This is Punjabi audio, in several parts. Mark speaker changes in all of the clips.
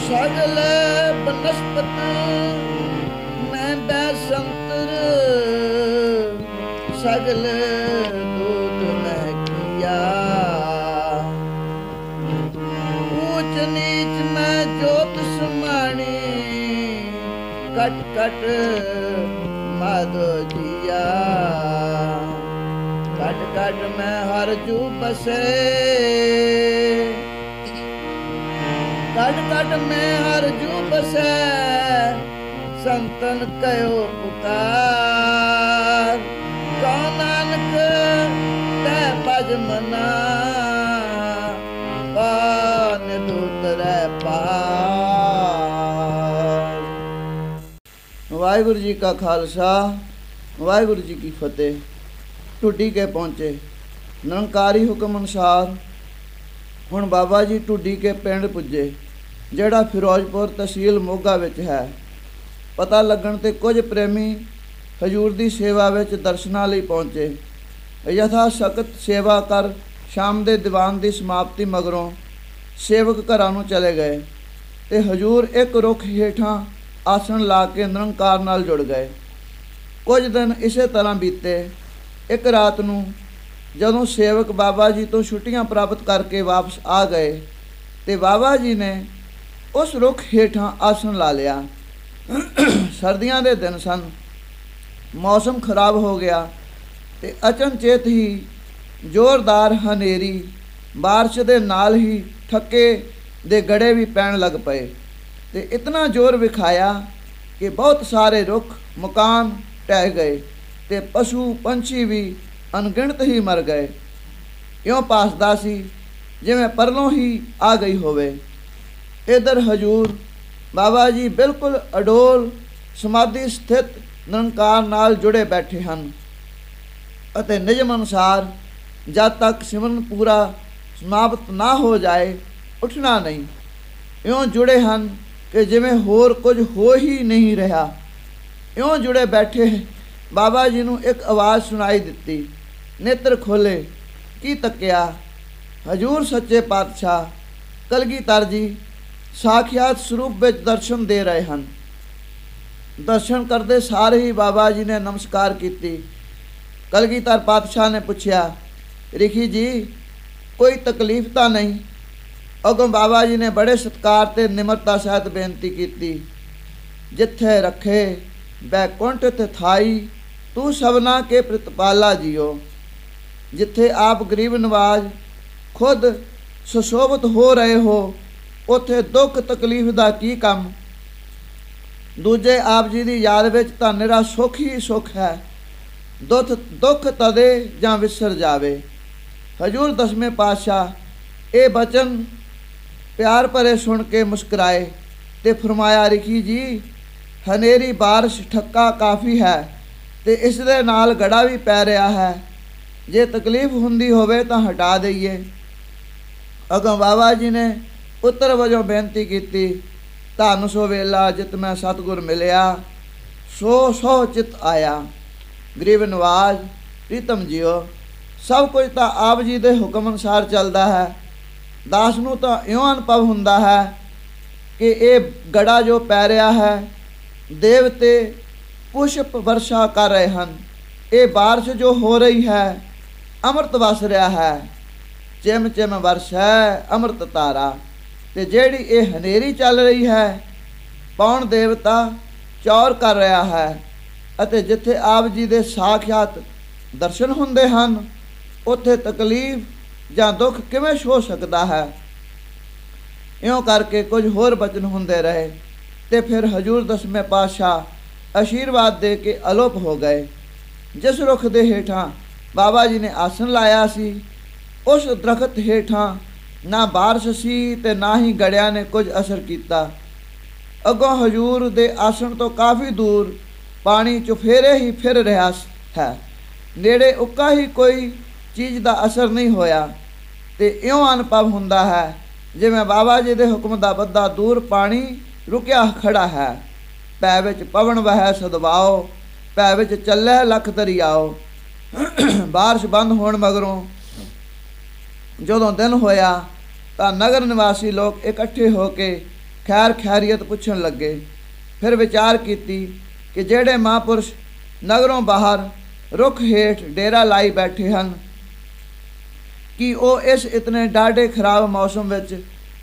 Speaker 1: सगल बनस्पत मैं बैसंतर सगल दूध मैं किया ऊंच नीच मैं जोत समाणी कट कट माधो जिया कट कट मैं हर जू बसे कट कट में हर जू बसे संतन कयो पुकार कौन नानक तै भज मना पान दूतरै पार। वाहिगुरु जी का खालसा वाहिगुरु जी की फतेह। ਢੁੱਡੀ के पहुँचे निरंकारी हुक्म अनुसार ਹੁਣ ਬਾਬਾ ਜੀ ਢੁੱਡੀ ਕੇ ਪਿੰਡ ਪੁੱਜੇ ਜਿਹੜਾ ਫਿਰੋਜ਼ਪੁਰ ਤਹਿਸੀਲ ਮੋਗਾ ਵਿੱਚ ਹੈ। ਪਤਾ ਲੱਗਣ 'ਤੇ ਕੁਝ ਪ੍ਰੇਮੀ ਹਜ਼ੂਰ ਦੀ ਸੇਵਾ ਵਿੱਚ ਦਰਸ਼ਨਾਂ ਲਈ ਪਹੁੰਚੇ। ਯਥਾ ਸਖਤ ਸੇਵਾ ਕਰ ਸ਼ਾਮ ਦੇ ਦੀਵਾਨ ਦੀ ਸਮਾਪਤੀ ਮਗਰੋਂ ਸੇਵਕ ਘਰਾਂ ਨੂੰ ਚਲੇ ਗਏ ਅਤੇ ਹਜ਼ੂਰ ਇੱਕ ਰੁੱਖ ਹੇਠਾਂ ਆਸਣ ਲਾ ਕੇ ਨਿਰੰਕਾਰ ਨਾਲ ਜੁੜ ਗਏ। ਕੁਝ ਦਿਨ ਇਸੇ ਤਰ੍ਹਾਂ ਬੀਤੇ। ਇੱਕ ਰਾਤ ਨੂੰ ਜਦੋਂ ਸੇਵਕ ਬਾਬਾ ਜੀ ਤੋਂ ਛੁੱਟੀਆਂ ਪ੍ਰਾਪਤ ਕਰਕੇ ਵਾਪਸ ਆ ਗਏ ਤੇ ਬਾਬਾ ਜੀ ਨੇ ਉਸ ਰੁੱਖ ਹੇਠਾਂ ਆਸਣ ਲਾ ਲਿਆ। ਸਰਦੀਆਂ ਦੇ ਦਿਨ ਸਨ। ਮੌਸਮ ਖਰਾਬ ਹੋ ਗਿਆ ਤੇ ਅਚਨਚੇਤ ਹੀ ਜ਼ੋਰਦਾਰ ਹਨੇਰੀ ਬਾਰਿਸ਼ ਦੇ ਨਾਲ ਹੀ ਠੱਕੇ ਦੇ ਗੜੇ ਵੀ ਪੈਣ ਲੱਗ ਪਏ ਤੇ ਇਤਨਾ ਜ਼ੋਰ ਵਿਖਾਇਆ ਕਿ ਬਹੁਤ ਸਾਰੇ ਰੁੱਖ ਮਕਾਨ ਢਹਿ ਗਏ ਤੇ ਪਸ਼ੂ ਪੰਛੀ ਵੀ ਅਣਗਿਣਤ ਹੀ ਮਰ ਗਏ। ਇਉਂ ਭਾਸਦਾ ਸੀ ਜਿਵੇਂ ਪਰਲੋਂ ਹੀ ਆ ਗਈ ਹੋਵੇ। ਇੱਧਰ ਹਜ਼ੂਰ ਬਾਬਾ ਜੀ ਬਿਲਕੁਲ ਅਡੋਲ ਸਮਾਧੀ ਸਥਿਤ ਨਿਰੰਕਾਰ ਨਾਲ ਜੁੜੇ ਬੈਠੇ ਹਨ ਅਤੇ ਨਿਯਮ ਅਨੁਸਾਰ ਜਦ ਤੱਕ ਸਿਮਰਨ ਪੂਰਾ ਸਮਾਪਤ ਨਾ ਹੋ ਜਾਏ ਉੱਠਣਾ ਨਹੀਂ। ਇਉਂ ਜੁੜੇ ਹਨ ਕਿ ਜਿਵੇਂ ਹੋਰ ਕੁਝ ਹੋ ਹੀ ਨਹੀਂ ਰਿਹਾ। ਇਉਂ ਜੁੜੇ ਬੈਠੇ ਬਾਬਾ ਜੀ ਨੂੰ ਇੱਕ ਆਵਾਜ਼ ਸੁਣਾਈ ਦਿੱਤੀ। ਨੇਤਰ ਖੋਲ੍ਹੇ ਕੀ ਤੱਕਿਆ। ਹਜ਼ੂਰ ਸੱਚੇ ਪਾਤਸ਼ਾਹ ਕਲਗੀਧਰ ਜੀ ਸਾਖਿਆਤ ਸਰੂਪ ਵਿੱਚ ਦਰਸ਼ਨ ਦੇ ਰਹੇ ਹਨ। ਦਰਸ਼ਨ ਕਰਦੇ ਸਾਰੇ ਹੀ ਬਾਬਾ ਜੀ ਨੇ ਨਮਸਕਾਰ ਕੀਤੀ। ਕਲਗੀਧਰ ਪਾਤਸ਼ਾਹ ਨੇ ਪੁੱਛਿਆ, ਰਿਖੀ ਜੀ ਕੋਈ ਤਕਲੀਫ ਤਾਂ ਨਹੀਂ? ਅੱਗੋਂ ਬਾਬਾ ਜੀ ਨੇ ਬੜੇ ਸਤਿਕਾਰ ਅਤੇ ਨਿਮਰਤਾ ਸਹਿਤ ਬੇਨਤੀ ਕੀਤੀ, ਜਿੱਥੇ ਰੱਖੇ ਬੈਕੁੰਠ ਥਾਈ ਤੂੰ ਸਭਨਾ ਕੇ ਪ੍ਰਤਪਾਲਾ ਜੀਓ। ਜਿੱਥੇ ਆਪ ਗਰੀਬ ਨਵਾਜ਼ ਖੁਦ ਸੁਸ਼ੋਭਿਤ ਹੋ ਰਹੇ ਹੋ ਉੱਥੇ ਦੁੱਖ ਤਕਲੀਫ ਦਾ ਕੀ ਕੰਮ। ਦੂਜੇ ਆਪ ਜੀ ਦੀ ਯਾਦ ਵਿੱਚ ਤਾਂ ਨਿਰਾ ਸੁੱਖ ਹੀ ਸੁੱਖ ਹੈ। ਦੁੱਖ ਤਦੇ ਜਾਂ ਵਿਸਰ ਜਾਵੇ। ਹਜ਼ੂਰ ਦਸਵੇਂ ਪਾਤਸ਼ਾਹ ਇਹ ਬਚਨ ਪਿਆਰ ਭਰੇ ਸੁਣ ਕੇ ਮੁਸਕਰਾਏ ਤੇ ਫਰਮਾਇਆ, ਰਿਖੀ ਜੀ ਹਨੇਰੀ ਬਾਰਿਸ਼ ਠੱਕਾ ਕਾਫੀ ਹੈ ਤੇ ਇਸ ਦੇ ਨਾਲ ਗੜਾ ਵੀ ਪੈ ਰਿਹਾ ਹੈ। ਜੇ ਤਕਲੀਫ ਹੁੰਦੀ ਹੋਵੇ ਤਾਂ ਹਟਾ ਦਈਏ। ਅੱਗੋਂ ਬਾਬਾ ਜੀ ਨੇ ਉੱਤਰ ਵਜੋਂ ਬੇਨਤੀ ਕੀਤੀ, ਧੰਨ ਸੋ ਵੇਲਾ ਜਿਤ ਮੈਂ ਸਤਿਗੁਰ ਮਿਲਿਆ ਸੋ ਚਿਤ ਆਇਆ। ਗਰੀਬ ਨਵਾਜ਼ ਪ੍ਰੀਤਮ ਜੀਓ ਸਭ ਕੁਝ ਤਾਂ ਆਪ ਜੀ ਦੇ ਹੁਕਮ ਅਨੁਸਾਰ ਚੱਲਦਾ ਹੈ। ਦਾਸ ਨੂੰ ਤਾਂ ਇਉਂ ਅਨੁਭਵ ਹੁੰਦਾ ਹੈ ਕਿ ਇਹ ਗੜਾ ਜੋ ਪੈ ਰਿਹਾ ਹੈ ਦੇਵਤੇ ਪੁਸ਼ਪ ਵਰਸ਼ਾ ਕਰ ਰਹੇ ਹਨ। ਇਹ ਬਾਰਿਸ਼ ਜੋ ਹੋ ਰਹੀ ਹੈ ਅੰਮ੍ਰਿਤ ਵਸ ਰਿਹਾ ਹੈ। ਚਿਮ ਚਿਮ ਵਰਸ਼ ਹੈ ਅੰਮ੍ਰਿਤ ਤਾਰਾ। ਅਤੇ ਜਿਹੜੀ ਇਹ ਹਨੇਰੀ ਚੱਲ ਰਹੀ ਹੈ ਪੌਣ ਦੇਵਤਾ ਚੌਰ ਕਰ ਰਿਹਾ ਹੈ। ਅਤੇ ਜਿੱਥੇ ਆਪ ਜੀ ਦੇ ਸਾਖਿਆਤ ਦਰਸ਼ਨ ਹੁੰਦੇ ਹਨ ਉੱਥੇ ਤਕਲੀਫ ਜਾਂ ਦੁੱਖ ਕਿਵੇਂ ਹੋ ਸਕਦਾ ਹੈ। ਇਉਂ ਕਰਕੇ ਕੁਝ ਹੋਰ ਬਚਨ ਹੁੰਦੇ ਰਹੇ ਅਤੇ ਫਿਰ ਹਜ਼ੂਰ ਦਸਵੇਂ ਪਾਤਸ਼ਾਹ ਆਸ਼ੀਰਵਾਦ ਦੇ ਕੇ ਅਲੋਪ ਹੋ ਗਏ। ਜਿਸ ਰੁੱਖ ਦੇ ਹੇਠਾਂ ਬਾਬਾ ਜੀ ਨੇ ਆਸਣ ਲਾਇਆ ਸੀ ਉਸ ਦਰਖਤ ਹੇਠਾਂ ਨਾ ਬਾਰਿਸ਼ ਸੀ ਅਤੇ ਨਾ ਹੀ ਗੜਿਆਂ ਨੇ ਕੁਝ ਅਸਰ ਕੀਤਾ। ਅੱਗੋਂ ਹਜ਼ੂਰ ਦੇ ਆਸਣ ਤੋਂ ਕਾਫੀ ਦੂਰ ਪਾਣੀ ਚੁਫੇਰੇ ਹੀ ਫਿਰ ਰਿਹਾ ਹੈ। ਨੇੜੇ ਉੱਕਾ ਹੀ ਕੋਈ ਚੀਜ਼ ਦਾ ਅਸਰ ਨਹੀਂ ਹੋਇਆ ਅਤੇ ਇਉਂ ਅਨੁਭਵ ਹੁੰਦਾ ਹੈ ਜਿਵੇਂ ਬਾਬਾ ਜੀ ਦੇ ਹੁਕਮ ਦਾ ਬੱਧਾ ਦੂਰ ਪਾਣੀ ਰੁਕਿਆ ਖੜਾ ਹੈ। ਪੈ ਵਿੱਚ ਪਵਨ ਵਹਿ ਸਦਵਾਓ ਪੈ ਵਿੱਚ ਚੱਲੇ ਲੱਖ ਦਰਿਆਓ। ਬਾਰਿਸ਼ ਬੰਦ ਹੋਣ ਮਗਰੋਂ ਜਦੋਂ ਦਿਨ ਹੋਇਆ ਤਾਂ ਨਗਰ ਨਿਵਾਸੀ ਲੋਕ ਇਕੱਠੇ ਹੋ ਕੇ खैर खैरियत पुछण लगे। फिर विचार कीती कि जेड़े महापुरुष नगरों बाहर रुख हेठ डेरा लाई बैठे हैं कि वो इस इतने डाढ़े खराब मौसम विच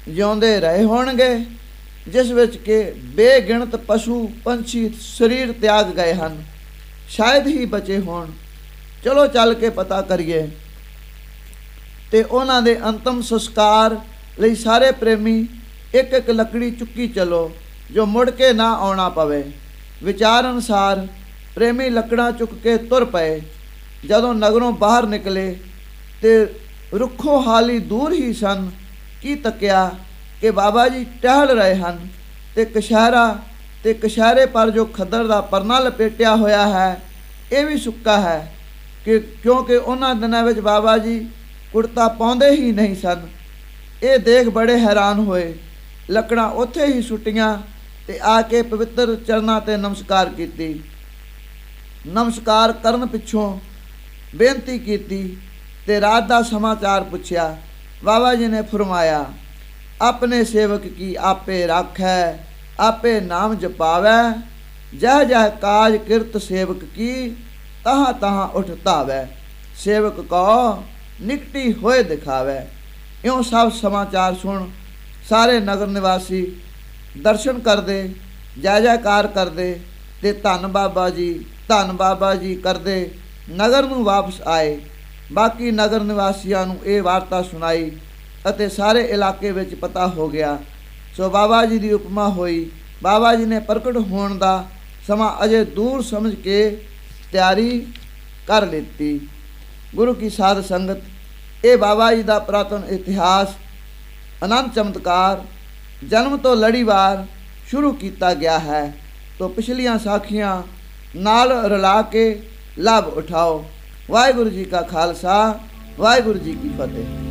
Speaker 1: जिउंदे रहे होणगे जिस विच के बेगिणत पशु पंछी शरीर त्याग गए हैं, शायद ही बचे होण। चलो चल के पता करिए। ते उन्हां दे अंतिम संस्कार लई सारे प्रेमी एक एक लकड़ी चुक्की चलो जो मुड़ के ना आउणा पवे। विचार अनुसार प्रेमी लकड़ा चुक के तुर पए। जदों नगरों बाहर निकले ते रुखों हाली दूर ही सन की तकिया कि बाबा जी टहल रहे हैं ते कशहरे पर जो खद्दर दा परना लपेटिया होया है ये भी सुक्का है कि क्योंकि उन्हां दिनां विच बाबा जी कुर्ता पाउंदे ही नहीं सन। ये देख बड़े हैरान होए। लकड़ा उत्थे ही सुटियां ते आके पवित्र चरनां ते नमस्कार कीती। नमस्कार करन पिछों बेनती कीती ते रात दा समाचार पुछया। बाबा जी ने फरमाया, अपने सेवक की आपे राखै, आपे नाम जपावै, जह जह काज किरत सेवक की, तहाँ तहाँ उठ धावै, सेवक को निकटी होए दिखावै। इउं सब समाचार सुन सारे नगर निवासी दर्शन करदे, जय जयकार करदे ते धन बाबा जी करदे नगर नूं वापस आए। बाकी नगर निवासियों नूं ये वार्ता सुनाई अते सारे इलाके विच पता हो गया। सो बाबा जी की उपमा हुई। बाबा जी ने प्रकट होने का समा अजे दूर समझ के तैयारी कर लीती। गुरु की साध संगत, ये बाबा जी का पुरातन इतिहास अनंत चमत्कार जन्म तो लड़ीवार शुरू किया गया है। तो पिछलियां साखियां नाल रला के लाभ उठाओ। वाहिगुरु जी का खालसा, वाहिगुरु जी की फतेह।